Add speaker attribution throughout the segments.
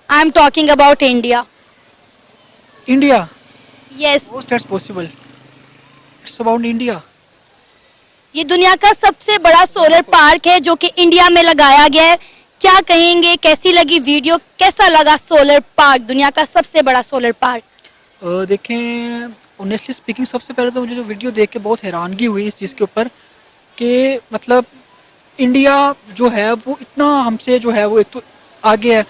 Speaker 1: I am talking about India.
Speaker 2: India?
Speaker 1: Yes.
Speaker 2: How that's possible? It's about India.
Speaker 1: ये दुनिया का सबसे बड़ा सोलर पार्क है जो कि इंडिया में लगाया गया है। क्या कहेंगे, कैसी लगी वीडियो, कैसा लगा सोलर पार्क, दुनिया का सबसे बड़ा सोलर पार्क?
Speaker 2: देखें, ऑनेस्टली स्पीकिंग सबसे पहले तो मुझे जो वीडियो देख के बहुत हैरानगी हुई इस चीज़ के ऊपर कि मतलब इंडिया जो है वो इतना हमसे जो है वो एक तो आगे है।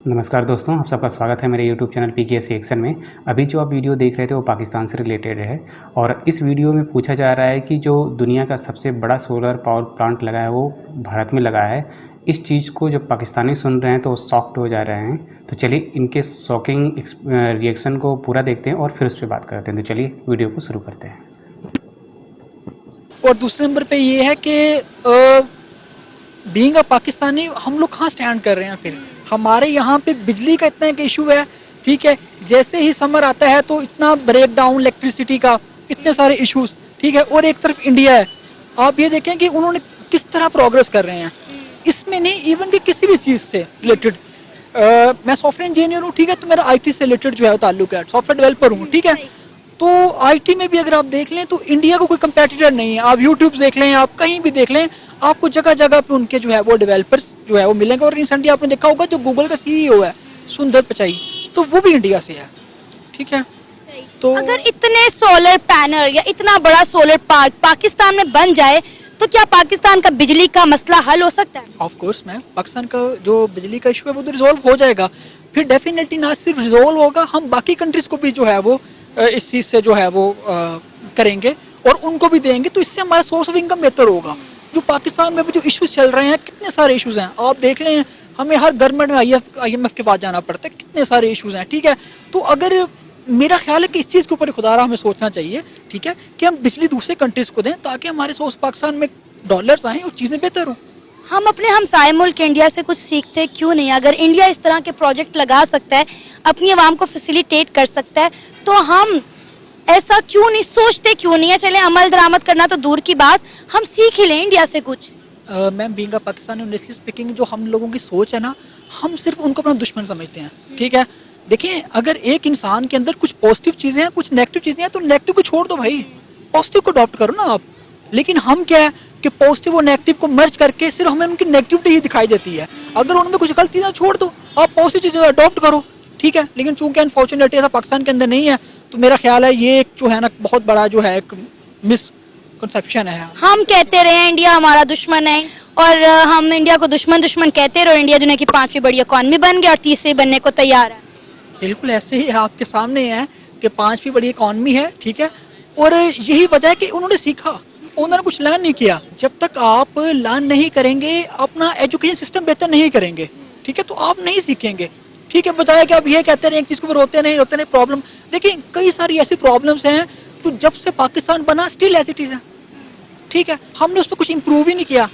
Speaker 3: नमस्कार दोस्तों, आप सबका स्वागत है मेरे YouTube चैनल PKS एक्शन में। अभी जो आप वीडियो देख रहे थे वो पाकिस्तान से रिलेटेड है और इस वीडियो में पूछा जा रहा है कि जो दुनिया का सबसे बड़ा सोलर पावर प्लांट लगा है वो भारत में लगा है। इस चीज़ को जब पाकिस्तानी सुन रहे हैं तो शॉक्ड हो जा रहे हैं। तो चलिए इनके शॉकिंग रिएक्शन को पूरा देखते हैं और फिर उस पर बात करते हैं। तो चलिए वीडियो को शुरू करते हैं।
Speaker 2: और दूसरे नंबर पे ये है कि बीइंग अ पाकिस्तानी हम लोग कहाँ स्टैंड कर रहे हैं। फिर हमारे यहाँ पे बिजली का इतना एक इशू है, ठीक है। जैसे ही समर आता है तो इतना ब्रेक डाउन इलेक्ट्रिसिटी का, इतने सारे इश्यूज, ठीक है। और एक तरफ इंडिया है, आप ये देखें कि उन्होंने किस तरह प्रोग्रेस कर रहे हैं इसमें, नहीं इवन कि किसी भी चीज़ से रिलेटेड। मैं सॉफ्टवेयर इंजीनियर हूँ, ठीक है, तो मेरा IT से रिलेटेड जो है ताल्लुक है, सॉफ्टवेयर डेवलपर हूँ, ठीक है। तो IT में भी अगर आप देख लें तो इंडिया को कोई कंपेटिटर नहीं है। आप यूट्यूब देख लें, आप कहीं भी देख लें, आपको जगह जगह पे उनके जो है वो डेवलपर्स जो है वो मिलेंगे। और रिसेंटली आपने देखा होगा जो गूगल का CEO है सुंदर पिचाई, तो वो भी इंडिया से है, ठीक है। तो
Speaker 1: अगर इतने सोलर पैनल या इतना बड़ा सोलर पार्क पाकिस्तान में बन जाए तो क्या पाकिस्तान का बिजली का मसला हल हो सकता है?
Speaker 2: ऑफ कोर्स मैम, पाकिस्तान का जो बिजली का इशू है वो तो रिजोल्व हो जाएगा। फिर डेफिनेटली ना सिर्फ रिजोल्व होगा, हम बाकी कंट्रीज को भी जो है वो इस चीज़ से जो है वो करेंगे और उनको भी देंगे। तो इससे हमारा सोर्स ऑफ इनकम बेहतर होगा। जो पाकिस्तान में भी जो इश्यूज चल रहे हैं, कितने सारे इश्यूज हैं, आप देख लें, हमें हर गवर्नमेंट में IMF के पास जाना पड़ता है, कितने सारे इश्यूज हैं, ठीक है। तो अगर मेरा ख्याल है कि इस चीज़ के ऊपर खुदारा हमें सोचना चाहिए, ठीक है, कि हम बिजली दूसरे कंट्रीज को दें ताकि हमारे सोर्स पाकिस्तान में डॉलर्स आएँ और चीज़ें बेहतर हों।
Speaker 1: हम अपने हमसाए मुल्क इंडिया से कुछ सीखते क्यों नहीं? अगर इंडिया इस तरह के प्रोजेक्ट लगा सकता है, अपनी आवाम को फैसिलिटेट कर सकता है, तो हम ऐसा क्यों नहीं सोचते, क्यों नहीं है? चले अमल दरामद करना तो दूर की बात, हम सीख ही लें इंडिया से कुछ।
Speaker 2: Ma'am being a Pakistani, honestly speaking, जो हम लोगों की सोच है ना, हम सिर्फ उनको अपना दुश्मन समझते हैं, ठीक है। देखिए, अगर एक इंसान के अंदर कुछ पॉजिटिव चीज़ें हैं, कुछ नेगेटिव चीज़ें हैं, तो नेगेटिव को छोड़ दो भाई, पॉजिटिव को अडॉप्ट करो ना आप। लेकिन हम क्या है कि पॉजिटिव और नेगेटिव को मर्ज करके सिर्फ हमें उनकी नेगेटिविटी ही दिखाई देती है। अगर उनमें कुछ गलत चीज़ें छोड़ दो, आप पॉजिटिव चीज़ें अडॉप्ट करो, ठीक है। लेकिन चूंकि अनफॉर्चुनेटली ऐसा पाकिस्तान के अंदर नहीं है, तो मेरा ख्याल है ये एक जो है ना बहुत बड़ा जो है एक मिसकंसेप्शन है।
Speaker 1: हम कहते रहे इंडिया हमारा दुश्मन है और हम इंडिया को दुश्मन दुश्मन कहते रहे। इंडिया दुनिया की 5वीं बड़ी इकॉनमी बन गया और तीसरी बनने को तैयार है।
Speaker 2: बिल्कुल ऐसे ही आपके सामने है कि 5वीं बड़ी इकॉनमी है, ठीक है। और यही वजह है कि उन्होंने सीखा, उन्होंने कुछ लर्न नहीं किया। जब तक आप लर्न नहीं करेंगे, अपना एजुकेशन सिस्टम बेहतर नहीं करेंगे, ठीक है, तो आप नहीं सीखेंगे, ठीक है। बताया कि आप ये कहते रहे एक चीज़ को रोते नहीं प्रॉब्लम। देखिए, कई सारी ऐसी प्रॉब्लम्स हैं तो जब से पाकिस्तान बना स्टिल एज इट इज़ है, ठीक है। हमने उस पर कुछ इम्प्रूव ही नहीं किया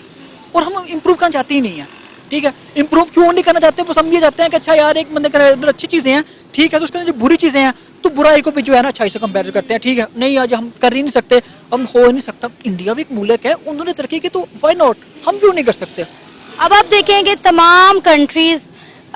Speaker 2: और हम इम्प्रूव करना चाहते ही नहीं है, ठीक है। इम्प्रूव क्यों नहीं करना चाहते? वो समझे जाते हैं कि अच्छा यार एक बंदे के अंदर अच्छी चीज़ें हैं, ठीक है, तो उसके अंदर जो बुरी चीज़ें हैं तो बुराई को भी जो है ना अच्छाई से कंपेयर करते हैं, ठीक है। नहीं, आज हम कर ही नहीं सकते, हम हो ही नहीं सकता। इंडिया भी एक मुल्क है, उन्होंने तरक्की की, तो व्हाई नॉट, हम क्यों नहीं कर सकते?
Speaker 1: अब आप देखेंगे तमाम कंट्रीज,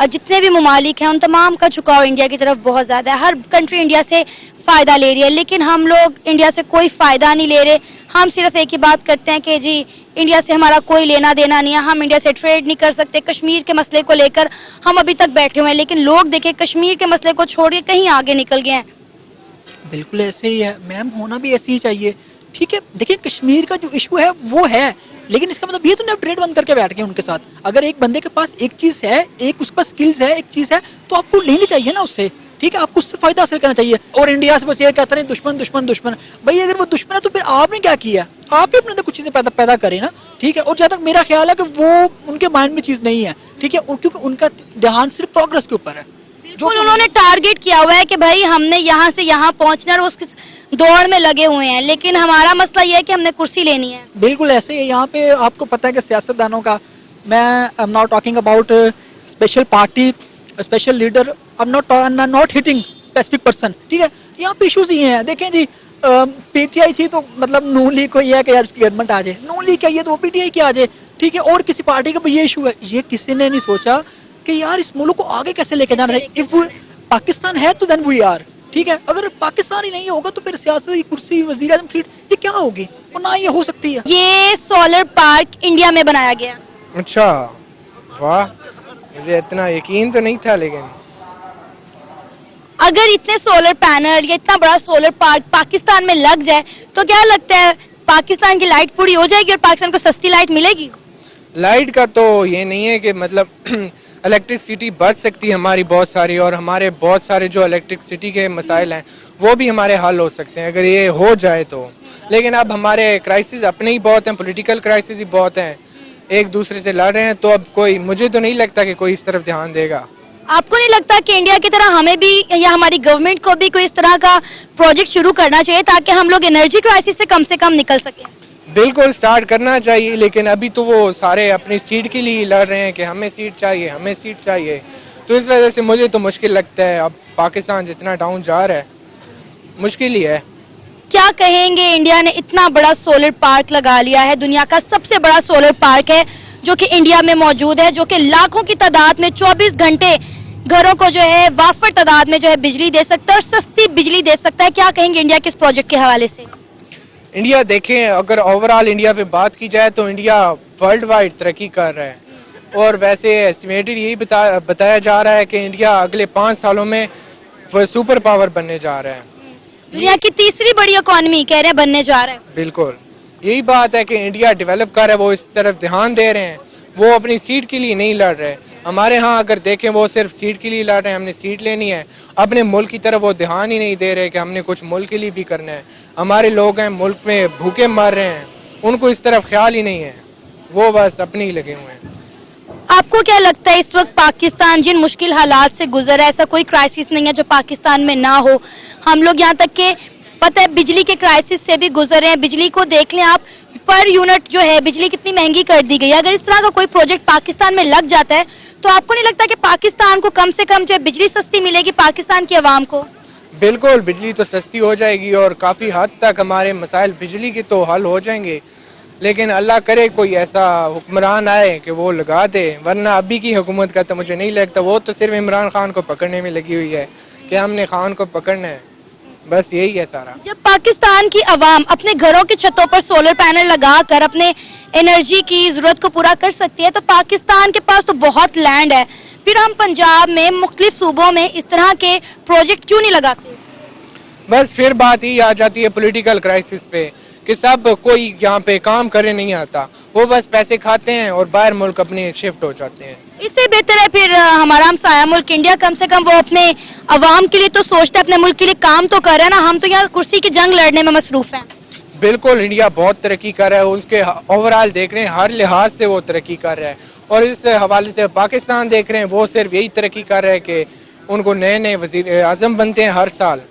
Speaker 1: जितने भी ममालिक हैं, उन तमाम का झुकाव इंडिया की तरफ बहुत ज़्यादा है। हर कंट्री इंडिया से फ़ायदा ले रही है, लेकिन हम लोग इंडिया से कोई फ़ायदा नहीं ले रहे। हम सिर्फ एक ही बात करते हैं कि जी इंडिया से हमारा कोई लेना देना नहीं है, हम इंडिया से ट्रेड नहीं कर सकते। कश्मीर के मसले को लेकर हम अभी तक बैठे हुए हैं, लेकिन लोग देखें कश्मीर के मसले को छोड़ के कहीं आगे निकल गए हैं।
Speaker 2: बिल्कुल ऐसे ही है मैम, होना भी ऐसे ही चाहिए, ठीक है। देखिए, कश्मीर का जो इशू है वो है, लेकिन इसका मतलब ये तो नहीं आप ट्रेड बंद करके बैठ गए उनके साथ। अगर एक बंदे के पास एक चीज़ है, एक उस पर स्किल्स है, एक चीज़ है, तो आपको लेनी चाहिए ना उससे, ठीक है। आपको उससे फायदा हासिल करना चाहिए। और इंडिया से बस ये कहते हैं दुश्मन दुश्मन दुश्मन। भाई अगर वो दुश्मन है तो फिर आपने क्या किया? आप ही अपने अंदर कुछ चीज़ें पैदा करें ना, ठीक है। और जहाँ तक मेरा ख्याल है कि वो उनके माइंड में चीज़ नहीं है, ठीक है, क्योंकि उनका ध्यान सिर्फ प्रोग्रेस के ऊपर है।
Speaker 1: जो उन्होंने टारगेट किया हुआ है कि भाई हमने यहाँ से यहाँ पहुँचना है, उसकी दौड़ में लगे हुए हैं। लेकिन हमारा मसला ये है कि हमने कुर्सी लेनी है।
Speaker 2: बिल्कुल ऐसे ही यहाँ पे आपको पता है कि सियासतदानों का, मैं I am not talking about special party, special leader, I am not hitting specific person, ठीक है। यहाँ पे इश्यूज ये हैं। देखें जी, PTI थी तो मतलब नून लीग को ये है कि यार उसकी गवर्नमेंट आ जाए, नून लीग क्या ये तो PTI की आ जाए, ठीक है, और किसी पार्टी का भी ये इशू है, ये किसी ने नहीं सोचा कि यार इस मुल्क को आगे कैसे लेके जाना है। इफ पाकिस्तान है तो देन वी आर, ठीक है, अगर पाकिस्तान ही नहीं होगा तो फिर सियासी कुर्सी, वजीर आजम सीट ये क्या होगी, और ना ये हो सकती है।
Speaker 1: ये सोलर पार्क इंडिया में बनाया गया।
Speaker 4: अच्छा, वाह, मुझे इतना यकीन तो नहीं था। लेकिन
Speaker 1: अगर इतने सोलर पैनल या इतना बड़ा सोलर पार्क पाकिस्तान में लग जाए तो क्या लगता है पाकिस्तान की लाइट पूरी हो जाएगी और पाकिस्तान को सस्ती लाइट मिलेगी?
Speaker 4: लाइट का तो ये नहीं है कि मतलब इलेक्ट्रिसिटी बच सकती है हमारी बहुत सारी, और हमारे बहुत सारे जो इलेक्ट्रिसिटी के मसाइल हैं वो भी हमारे हल हो सकते हैं अगर ये हो जाए तो। लेकिन अब हमारे क्राइसिस अपने ही बहुत हैं, पॉलिटिकल क्राइसिस ही बहुत हैं, एक दूसरे से लड़ रहे हैं, तो अब कोई, मुझे तो नहीं लगता कि कोई इस तरफ ध्यान देगा।
Speaker 1: आपको नहीं लगता कि इंडिया की तरह हमें भी या हमारी गवर्नमेंट को भी कोई इस तरह का प्रोजेक्ट शुरू करना चाहिए ताकि हम लोग एनर्जी क्राइसिस से कम निकल सकें?
Speaker 4: बिल्कुल स्टार्ट करना चाहिए, लेकिन अभी तो वो सारे अपनी सीट के लिए लड़ रहे हैं कि हमें सीट चाहिए, हमें सीट चाहिए, तो इस वजह से मुझे तो मुश्किल लगता है। अब पाकिस्तान जितना डाउन जा रहा है, मुश्किल ही है।
Speaker 1: क्या कहेंगे, इंडिया ने इतना बड़ा सोलर पार्क लगा लिया है, दुनिया का सबसे बड़ा सोलर पार्क है जो कि इंडिया में मौजूद है, जो कि लाखों की तादाद में 24 घंटे घरों को जो है वाफर तादाद में जो है बिजली दे सकता है और सस्ती बिजली दे सकता है। क्या कहेंगे इंडिया के इस प्रोजेक्ट के हवाले से?
Speaker 4: इंडिया देखें, अगर ओवरऑल इंडिया पे बात की जाए तो इंडिया वर्ल्ड वाइड तरक्की कर रहा है, और वैसे एस्टिमेटेड यही बताया जा रहा है कि इंडिया अगले 5 सालों में सुपर पावर बनने जा रहा है।
Speaker 1: दुनिया की तीसरी बड़ी इकोनॉमी कह रहे हैं बनने जा रहा है।
Speaker 4: बिल्कुल यही बात है कि इंडिया डेवलप कर रहा है, वो इस तरफ ध्यान दे रहे हैं, वो अपनी सीट के लिए नहीं लड़ रहे। हमारे यहाँ अगर देखें वो सिर्फ सीट के लिए लड़ रहे हैं, हमने सीट लेनी है, अपने मुल्क की तरफ वो ध्यान ही नहीं दे रहे कि हमने कुछ मुल्क के लिए भी करना है। हमारे लोग हैं मुल्क में भूखे मर रहे हैं, उनको इस तरफ ख्याल ही नहीं है, वो बस अपने ही लगे हुए हैं।
Speaker 1: आपको क्या लगता है इस वक्त पाकिस्तान जिन मुश्किल हालात से गुजर रहा है, ऐसा कोई क्राइसिस नहीं है जो पाकिस्तान में ना हो? हम लोग यहाँ तक के पता है बिजली के क्राइसिस से भी गुजर रहे हैं। बिजली को देख लें आप, पर यूनिट जो है बिजली कितनी महंगी कर दी गई है। अगर इस तरह का कोई प्रोजेक्ट पाकिस्तान में लग जाता है तो आपको नहीं लगता कि पाकिस्तान को कम से कम जो है बिजली सस्ती मिलेगी पाकिस्तान की आवाम को?
Speaker 4: बिल्कुल, बिजली तो सस्ती हो जाएगी और काफ़ी हद तक हमारे मसाइल बिजली के तो हल हो जाएंगे, लेकिन अल्लाह करे कोई ऐसा हुक्मरान आए कि वो लगा दे, वरना अभी की हुकूमत का तो मुझे नहीं लगता, वो तो सिर्फ इमरान खान को पकड़ने में लगी हुई है कि हमने खान को पकड़ना है, बस यही है सारा।
Speaker 1: जब पाकिस्तान की आवाम अपने घरों की छतों पर सोलर पैनल लगाकर अपने एनर्जी की जरूरत को पूरा कर सकती है तो पाकिस्तान के पास तो बहुत लैंड है, फिर हम पंजाब में मुख्तलिफ सूबों में इस तरह के प्रोजेक्ट क्यों नहीं लगाते?
Speaker 4: बस फिर बात ही आ जाती है पॉलिटिकल क्राइसिस पे कि सब कोई यहाँ पे काम करने नहीं आता, वो बस पैसे खाते हैं और बाहर मुल्क अपने शिफ्ट हो जाते हैं।
Speaker 1: इससे बेहतर है फिर हमारा हमसाया मुल्क इंडिया कम से कम वो अपने अवाम के लिए तो सोचता है, अपने मुल्क के लिए काम तो कर रहा है ना। हम तो यहाँ कुर्सी की जंग लड़ने में मसरूफ हैं।
Speaker 4: बिल्कुल, इंडिया बहुत तरक्की कर रहा है, उसके ओवरऑल देख रहे हैं हर लिहाज से वो तरक्की कर रहा है, और इस हवाले से पाकिस्तान देख रहे हैं वो सिर्फ यही तरक्की कर रहा है कि उनको नए नए वजीर आजम बनते हैं हर साल,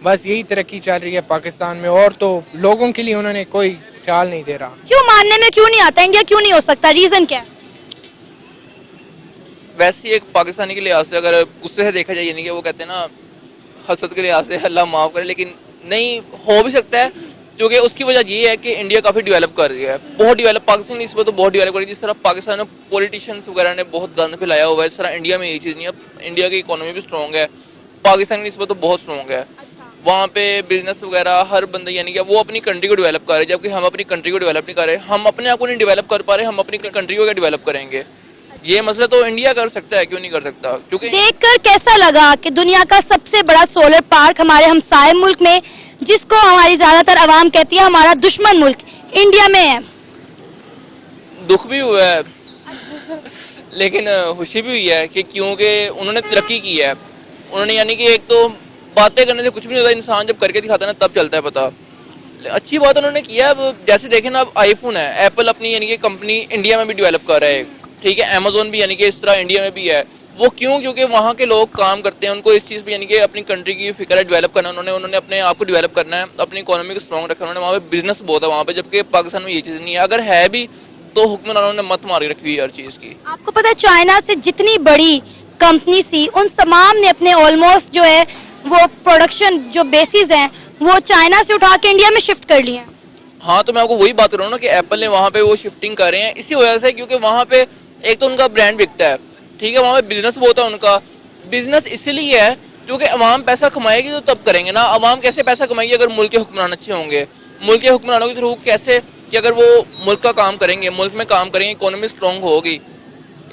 Speaker 4: बस यही तरक्की चल रही है पाकिस्तान में, और तो लोगों के लिए उन्होंने कोई ख्याल नहीं दे रहा।
Speaker 1: क्यों मानने में क्यों नहीं आता, इंडिया क्यों नहीं हो सकता, रीजन क्या है?
Speaker 5: वैसे एक पाकिस्तानी के लिहाज से अगर गुस्से से देखा जाए, यानी कि वो कहते हैं ना हसद के लिहाज से अल्लाह माफ करे, लेकिन नहीं हो भी सकता है, क्योंकि उसकी वजह ये है कि इंडिया काफी डेवलप कर रही है, बहुत डेवलप, पाकिस्तान इस पर तो बहुत डेवलप कर रही है। जिस तरह पाकिस्तान में पॉलिटिशियंस वगैरह ने बहुत गंद फैलाया हुआ है, इस तरह इंडिया में ये चीज नहीं है। इंडिया की इकोनॉमी भी स्ट्रॉन्ग है, पाकिस्तान की इस पर तो बहुत स्ट्रॉन्ग है। वहाँ पे बिजनेस वगैरह हर बंदा यानी कि वो अपनी कंट्री को डेवलप कर रहे हैं, जबकि हम अपनी कंट्री को डेवलप नहीं कर रहे। हम अपने आप को नहीं डेवलप कर पा रहे, हम अपनी कंट्री को क्या डेवलप करेंगे? ये मसला तो इंडिया कर सकता है, क्यों नहीं कर सकता? क्योंकि
Speaker 1: देखकर कैसा लगा कि दुनिया का सबसे बड़ा सोलर पार्क हमारे हमसाए मुल्क में, जिसको हमारी ज्यादातर आवाम कहती है हमारा दुश्मन मुल्क, इंडिया में है।
Speaker 5: दुख भी हुआ है लेकिन खुशी भी हुई है कि क्योंकि उन्होंने तरक्की की है। उन्होंने यानी कि एक तो बातें करने से कुछ भी नहीं होता, इंसान जब करके दिखाता है ना तब चलता है पता। अच्छी बात उन्होंने किया। अब जैसे देखें ना, अब आईफोन है, एप्पल अपनी यानी कि कंपनी इंडिया में भी डेवलप कर रहा है, ठीक है, अमेजोन भी यानी कि इस तरह इंडिया में भी है। वो क्यों? क्योंकि वहाँ के लोग काम करते हैं, उनको इस चीज़ पे यानी कि अपनी कंट्री की फिक्र है, डेवलप करना, उन्होंने अपने आप को डेवलप करना है, अपनी इकोनॉमी को स्ट्रॉन्ग रखना, उन्होंने वहाँ पे बिजनेस बहुत है वहाँ पे, जबकि पाकिस्तान में ये चीज़ नहीं है। अगर है भी तो हुक्मरानों ने मत मार रखी हुई है हर चीज़ की।
Speaker 1: आपको पता है चाइना से जितनी बड़ी कंपनी थी उन तमाम ने अपने ऑलमोस्ट जो है वो प्रोडक्शन जो बेसिस हैं वो चाइना से उठा के इंडिया में शिफ्ट कर लिए हैं।
Speaker 5: हाँ, तो मैं आपको वही बात कर रहा हूँ ना कि एप्पल ने वहाँ पे वो शिफ्टिंग कर रहे हैं इसी वजह से, क्योंकि वहाँ पे एक तो उनका ब्रांड बिकता है, ठीक है, वहाँ पे बिजनेस बहुत है उनका। बिजनेस इसलिए है क्योंकि अवाम पैसा कमाएगी तो तब करेंगे ना। अवाम कैसे पैसा कमाएगी अगर मुल्क के हुक्मरान अच्छे होंगे? मुल्क के हुक्मरानों के थ्रू कैसे, कि अगर वो मुल्क का काम करेंगे, मुल्क में काम करेंगे, इकोनॉमी स्ट्रॉन्ग होगी,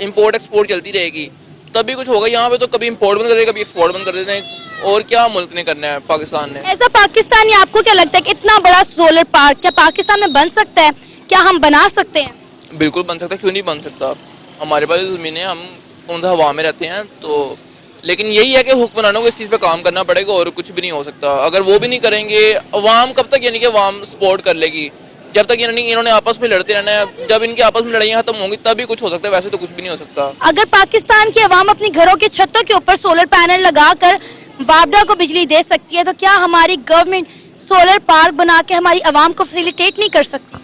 Speaker 5: इम्पोर्ट एक्सपोर्ट चलती रहेगी, तभी कुछ होगा। यहाँ पे तो कभी इम्पोर्ट बंद कर देते, कभी एक्सपोर्ट बंद कर देते हैं। और क्या मुल्क ने करना है पाकिस्तान ने?
Speaker 1: ऐसा पाकिस्तानी आपको क्या लगता है कि इतना बड़ा सोलर पार्क क्या पाकिस्तान में बन सकता है? क्या हम बना सकते हैं?
Speaker 5: बिल्कुल बन सकता है, क्यों नहीं बन सकता। हमारे पास जमीन है, हम कौन सा हवा में रहते हैं तो। लेकिन यही है कि हुक्मरानों को इस चीज़ पे काम करना पड़ेगा और कुछ भी नहीं हो सकता। अगर वो भी नहीं करेंगे, अवाम कब तक यानी कि अवाम सपोर्ट कर लेगी? जब तक यानी इन्होंने आपस में लड़ते रहना है। जब इनकी आपस में लड़ाइयाँ खत्म होंगी तभी कुछ हो सकता है, वैसे तो कुछ भी नहीं हो सकता।
Speaker 1: अगर पाकिस्तान की अवाम अपनी घरों के छतों के ऊपर सोलर पैनल लगाकर वापडा को बिजली दे सकती है, तो क्या हमारी गवर्नमेंट सोलर पार्क बना के हमारी अवाम को फैसिलिटेट नहीं कर सकती?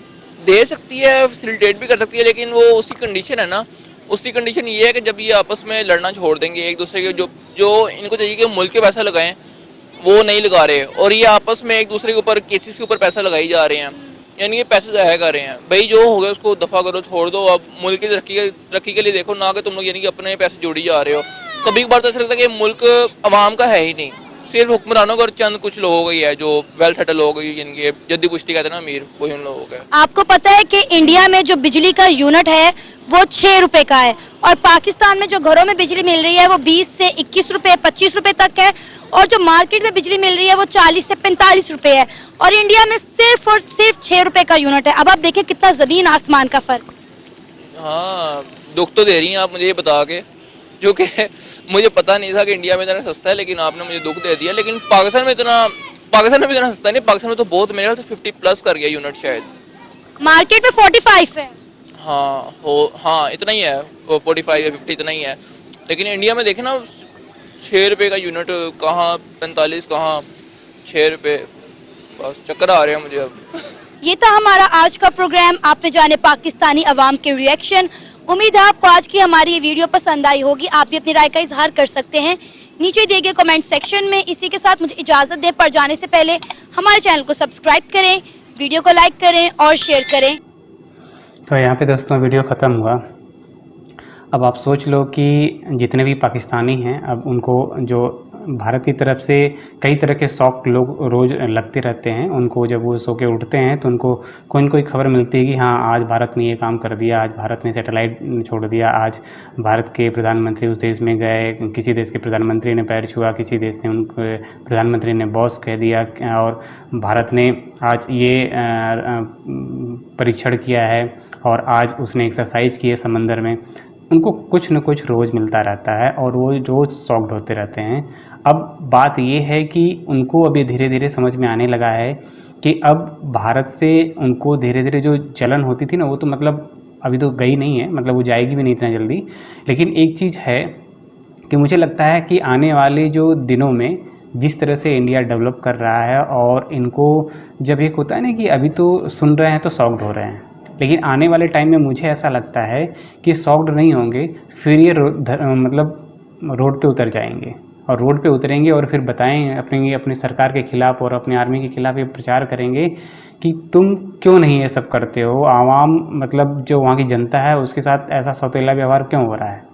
Speaker 5: दे सकती है, फैसिलिटेट भी कर सकती है, लेकिन वो उसकी कंडीशन है ना। उसकी कंडीशन ये है कि जब ये आपस में लड़ना छोड़ देंगे एक दूसरे के, जो इनको चाहिए कि मुल्क के पैसा लगाएं वो नहीं लगा रहे, और ये आपस में एक दूसरे के ऊपर केसेस के ऊपर पैसा लगाई जा रहे हैं, यानी ये पैसे ज़ाया कर रहे हैं। भाई जो हो गया उसको दफा करो, छोड़ दो। अब मुल्क की तरक्की के लिए देखो, ना कि तुम लोग यानी कि अपने पैसे जोड़ी जा रहे हो। कभी कभार तो ऐसा लगता है कि मुल्क अवाम का है ही नहीं, सिर्फ हुक्मरानों का और चंद कुछ लोगों का ही है जो वेल सेटल लोग, यानी कि जद्दी पुश्ती कहते हैं ना अमीर, वही उन लोगों का।
Speaker 1: आपको पता है कि इंडिया में जो बिजली का यूनिट है वो 6 रुपए का है, और पाकिस्तान में जो घरों में बिजली मिल रही है वो 20 से 21 रुपए 25 रुपए तक है, और जो मार्केट में बिजली मिल रही है वो 40 से 45 रुपए है, और इंडिया में सिर्फ और सिर्फ 6 रुपए का यूनिट है। अब आप देखिए कितना जमीन आसमान का फर्क।
Speaker 5: हाँ, दुख तो दे रही हैं आप मुझे ये बता के, क्योंकि मुझे पता नहीं था कि इंडिया में इतना सस्ता है, लेकिन आपने मुझे दुख दे दिया। लेकिन पाकिस्तान में भी इतना सस्ता नहीं, पाकिस्तान में तो बहुत, मेरे ख्याल से 50+ कर गया यूनिट शायद।
Speaker 1: मार्केट में 45 है।
Speaker 5: हाँ इतना ही है, 45 या 50 इतना ही है। लेकिन इंडिया में देखे ना 6 रुपए का यूनिट, कहाँ 45, कहाँ 6 रुपए, बस चक्कर आ रहे हैं मुझे अब।
Speaker 1: ये था हमारा आज का प्रोग्राम। आपने जाने पाकिस्तानी अवाम के रिएक्शन। उम्मीद है आपको आज की हमारी ये वीडियो पसंद आई होगी। आप भी अपनी राय का इजहार कर सकते हैं नीचे दिए गए कमेंट सेक्शन में। इसी के साथ मुझे इजाजत दे, पर जाने से पहले हमारे चैनल को सब्सक्राइब करें, वीडियो को लाइक करें और शेयर करें।
Speaker 3: तो यहाँ पे दोस्तों वीडियो ख़त्म हुआ। अब आप सोच लो कि जितने भी पाकिस्तानी हैं, अब उनको जो भारत की तरफ से कई तरह के शौक लोग रोज़ लगते रहते हैं, उनको जब वो सो के उठते हैं तो उनको कोई न कोई खबर मिलती है कि हाँ आज भारत ने ये काम कर दिया, आज भारत ने सैटेलाइट छोड़ दिया, आज भारत के प्रधानमंत्री उस देश में गए, किसी देश के प्रधानमंत्री ने पैर छुआ, किसी देश ने उनको प्रधानमंत्री ने बॉस कह दिया, और भारत ने आज ये परीक्षण किया है और आज उसने एक्सरसाइज की है समंदर में। उनको कुछ न कुछ रोज़ मिलता रहता है और वो रोज़ शॉक्ड होते रहते हैं। अब बात ये है कि उनको अभी धीरे धीरे समझ में आने लगा है कि अब भारत से उनको धीरे धीरे जो जलन होती थी ना, वो तो मतलब अभी तो गई नहीं है, मतलब वो जाएगी भी नहीं इतना जल्दी। लेकिन एक चीज़ है कि मुझे लगता है कि आने वाले जो दिनों में जिस तरह से इंडिया डेवलप कर रहा है, और इनको जब एक होता है ना कि अभी तो सुन रहे हैं तो शॉक्ड हो रहे हैं, लेकिन आने वाले टाइम में मुझे ऐसा लगता है कि शॉक्ड नहीं होंगे, फिर ये मतलब रोड पे उतर जाएंगे, और रोड पे उतरेंगे और फिर बताएं अपनी सरकार के खिलाफ़ और अपनी आर्मी के खिलाफ़ ये प्रचार करेंगे कि तुम क्यों नहीं ये सब करते हो, आवाम मतलब जो वहाँ की जनता है उसके साथ ऐसा सौतेला व्यवहार क्यों हो रहा है।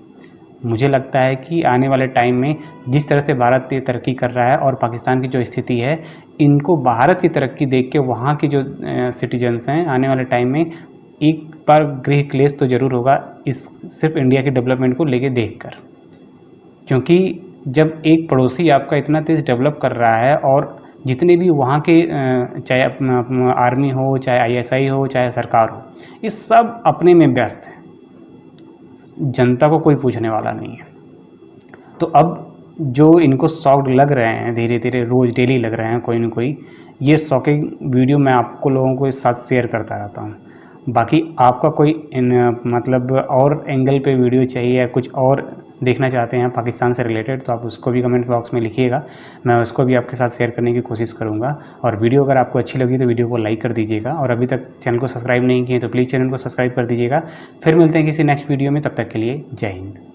Speaker 3: मुझे लगता है कि आने वाले टाइम में जिस तरह से भारत ये तरक्की कर रहा है और पाकिस्तान की जो स्थिति है, इनको भारत की तरक्की देख के वहाँ की जो सिटीजन्स हैं आने वाले टाइम में एक बार गृह क्लेश तो ज़रूर होगा, इस सिर्फ इंडिया के डेवलपमेंट को लेके देखकर। क्योंकि जब एक पड़ोसी आपका इतना तेज़ डेवलप कर रहा है और जितने भी वहाँ के चाहे आर्मी हो, चाहे ISI हो, चाहे सरकार हो, ये सब अपने में व्यस्त है, जनता को कोई पूछने वाला नहीं है। तो अब जो इनको शॉक्ड लग रहे हैं, धीरे धीरे रोज़ डेली लग रहे हैं कोई न कोई, ये शॉकिंग वीडियो मैं आपको लोगों के साथ शेयर करता रहता हूँ। बाकी आपका कोई मतलब और एंगल पे वीडियो चाहिए या कुछ और देखना चाहते हैं पाकिस्तान से रिलेटेड, तो आप उसको भी कमेंट बॉक्स में लिखिएगा, मैं उसको भी आपके साथ शेयर करने की कोशिश करूंगा। और वीडियो अगर आपको अच्छी लगी तो वीडियो को लाइक कर दीजिएगा, और अभी तक चैनल को सब्सक्राइब नहीं किए तो प्लीज़ चैनल को सब्सक्राइब कर दीजिएगा। फिर मिलते हैं किसी नेक्स्ट वीडियो में, तब तक के लिए जय हिंद।